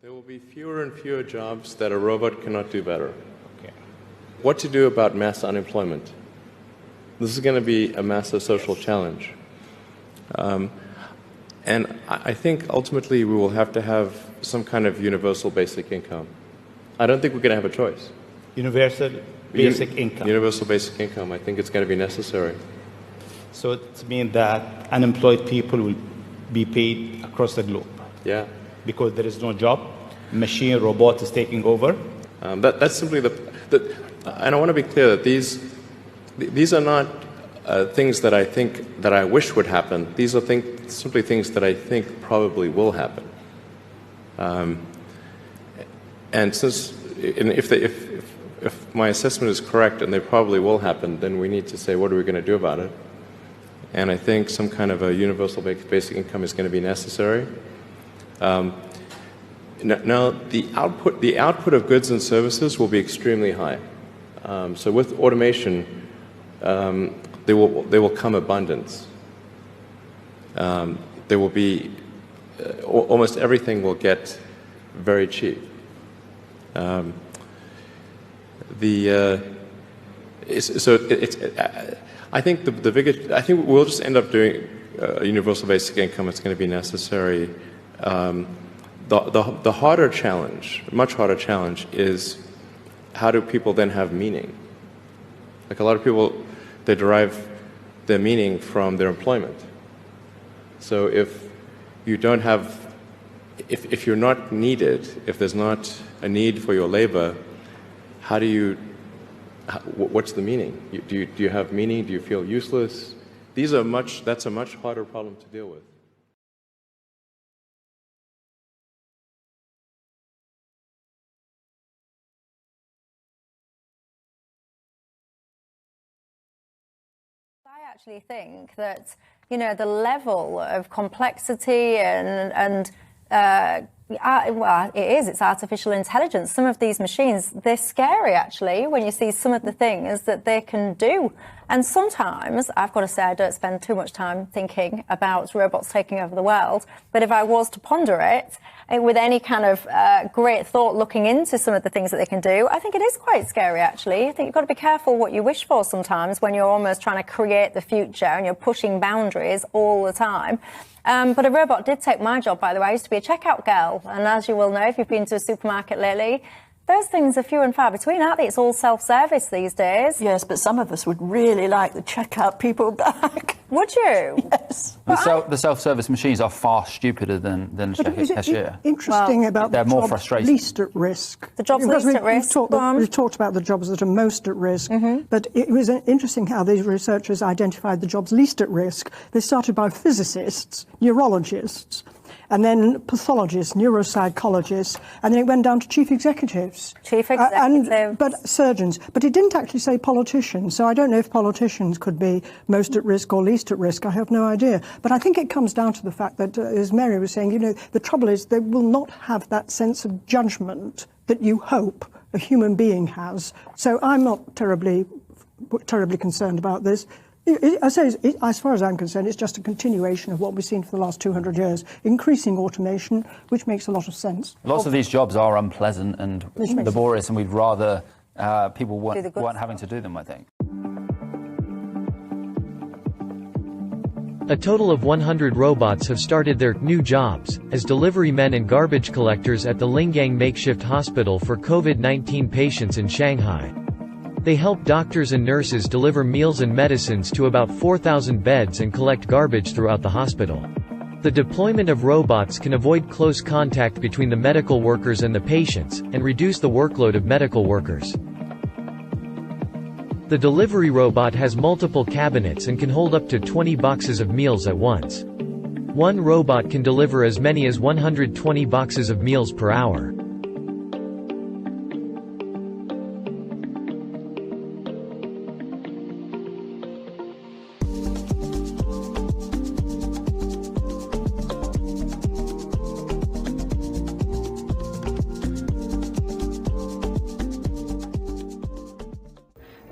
There will be fewer and fewer jobs that a robot cannot do better. Okay. What to do about mass unemployment? This is going to be a massive social challenge. And I think ultimately we will have to have some kind of universal basic income. I don't think we're going to have a choice. Universal basic income. Universal basic income. I think it's going to be necessary. So it means that unemployed people will be paid across the globe. Yeah. Because there is no job, machine, robot is taking over. That's simply and I want to be clear that these are not things that I think that I wish would happen. These are simply things that I think probably will happen. And if my assessment is correct and they probably will happen, then we need to say, what are we going to do about it? And I think some kind of a universal basic income is going to be necessary. Now, the output of goods and services will be extremely high. So with automation, there will come abundance. There will be almost everything will get very cheap. I think I think we'll just end up doing a universal basic income. It's going to be necessary. The harder challenge, much harder challenge, is how do people then have meaning? Like a lot of people, they derive their meaning from their employment. So if you don't have, if you're not needed, if there's not a need for your labor, how do you, what's the meaning? Do you have meaning? Do you feel useless? That's a much harder problem to deal with. I actually think that, you know, the level of complexity and well, it's artificial intelligence. Some of these machines, they're scary, actually, when you see some of the things that they can do. And sometimes, I've got to say, I don't spend too much time thinking about robots taking over the world. But if I was to ponder it with any kind of great thought looking into some of the things that they can do, I think it is quite scary, actually. I think you've got to be careful what you wish for sometimes when you're almost trying to create the future and you're pushing boundaries all the time. But a robot did take my job, by the way. I used to be a checkout girl. And as you will know, if you've been to a supermarket lately, those things are few and far between, aren't they? It's all self-service these days. Yes, but some of us would really like the checkout people back. Would you? Yes. The self-service machines are far stupider than a cashier. Interesting about they're the more jobs frustrating. least at risk. The jobs least at risk. We've talked about the jobs that are most at risk, but it was interesting how these researchers identified the jobs least at risk. They started by physicists, neurologists, and then pathologists, neuropsychologists, and then it went down to chief executives. Chief executives. But surgeons. But it didn't actually say politicians, so I don't know if politicians could be most at risk or least at risk. I have no idea. But I think it comes down to the fact that, as Mary was saying, you know, the trouble is they will not have that sense of judgment that you hope a human being has. So I'm not terribly concerned about this. I say, as far as I'm concerned, it's just a continuation of what we've seen for the last 200 years, increasing automation, which makes a lot of sense. Lots of these jobs are unpleasant and laborious, and we'd rather people weren't having to do them, I think. A total of 100 robots have started their new jobs as delivery men and garbage collectors at the Lingang Makeshift Hospital for COVID-19 patients in Shanghai. They help doctors and nurses deliver meals and medicines to about 4,000 beds and collect garbage throughout the hospital. The deployment of robots can avoid close contact between the medical workers and the patients, and reduce the workload of medical workers. The delivery robot has multiple cabinets and can hold up to 20 boxes of meals at once. One robot can deliver as many as 120 boxes of meals per hour.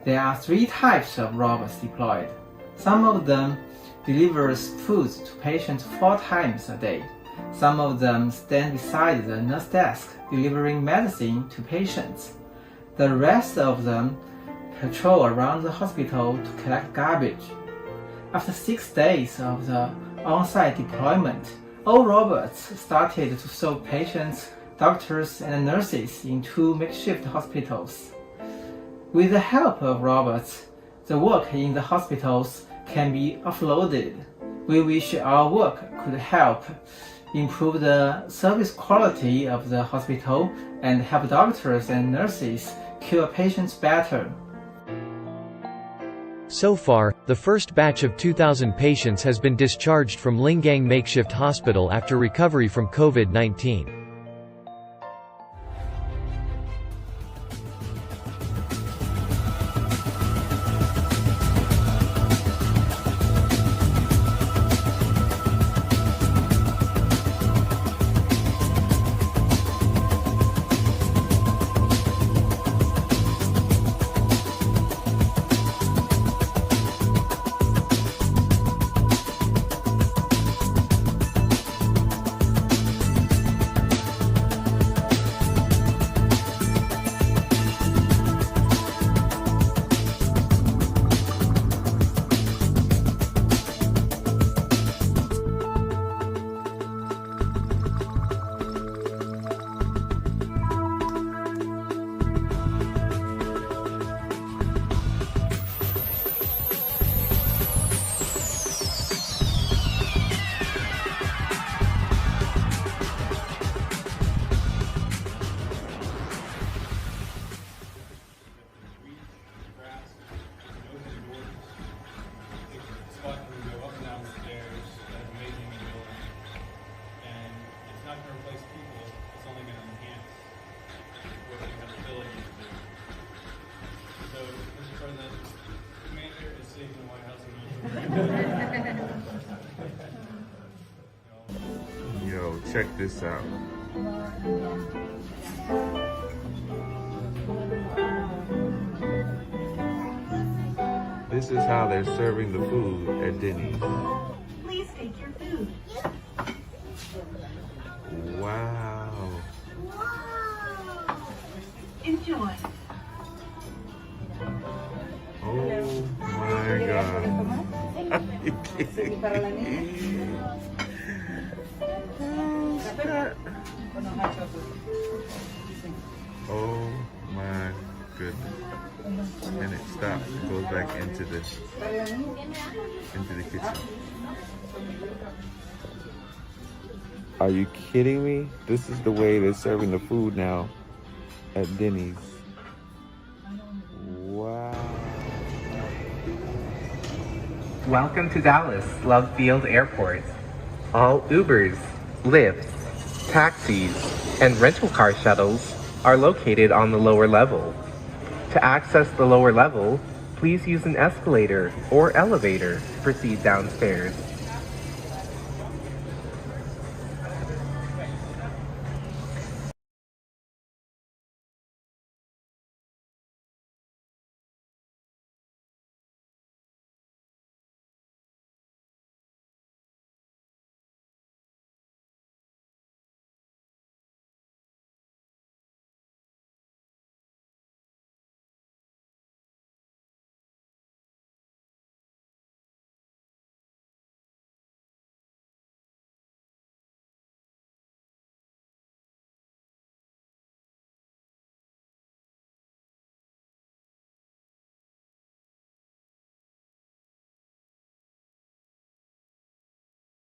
There are 3 types of robots deployed. Some of them delivers food to patients 4 times a day. Some of them stand beside the nurse desk, delivering medicine to patients. The rest of them patrol around the hospital to collect garbage. After 6 days of the on-site deployment, all robots started to serve patients, doctors, and nurses in 2 makeshift hospitals. With the help of robots, the work in the hospitals can be offloaded. We wish our work could help improve the service quality of the hospital and help doctors and nurses cure patients better. So far, the first batch of 2,000 patients has been discharged from Lingang Makeshift Hospital after recovery from COVID-19. Yo, check this out. This is how they're serving the food at Denny's. Please take your food. Wow. Wow. Enjoy. Oh my God. Oh my goodness. And it stops and goes back into the kitchen. Are you kidding me? This is the way they're serving the food now at Denny's. Wow. Welcome to Dallas Love Field Airport. All Ubers, Lyfts, taxis, and rental car shuttles are located on the lower level. To access the lower level, please use an escalator or elevator to proceed downstairs.